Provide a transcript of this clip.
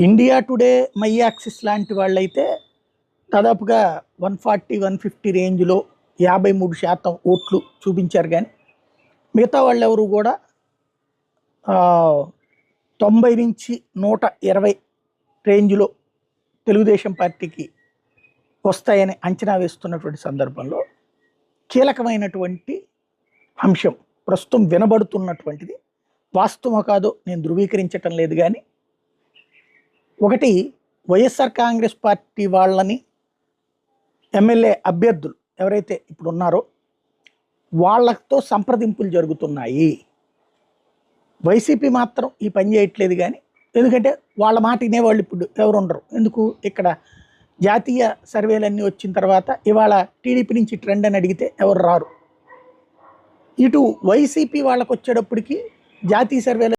India today, my axis లాంటి వాళ్ళైతే దాదాపుగా 140-150 రేంజ్లో 53% ఓట్లు చూపించారు. కానీ మిగతా వాళ్ళెవరు కూడా 90-120 రేంజ్లో తెలుగుదేశం పార్టీకి వస్తాయని అంచనా వేస్తున్నటువంటి సందర్భంలో కీలకమైనటువంటి అంశం ప్రస్తుతం వినబడుతున్నటువంటిది వాస్తవం కాదో నేను ధృవీకరించటం లేదు. కానీ ఒకటి, వైఎస్ఆర్ కాంగ్రెస్ పార్టీ వాళ్ళని ఎమ్మెల్యే అభ్యర్థులు ఎవరైతే ఇప్పుడు ఉన్నారో వాళ్ళతో సంప్రదింపులు జరుగుతున్నాయి. వైసీపీ మాత్రం ఈ పని చేయట్లేదు. కానీ ఎందుకంటే వాళ్ళ మాట వినేవాళ్ళు ఇప్పుడు ఎవరు ఉండరు. ఎందుకు, ఇక్కడ జాతీయ సర్వేలన్నీ వచ్చిన తర్వాత ఇవాళ టీడీపీ నుంచి ట్రెండ్ అని అడిగితే ఎవరు రారు. ఇటు వైసీపీ వాళ్ళకు వచ్చేటప్పటికి జాతీయ సర్వేలు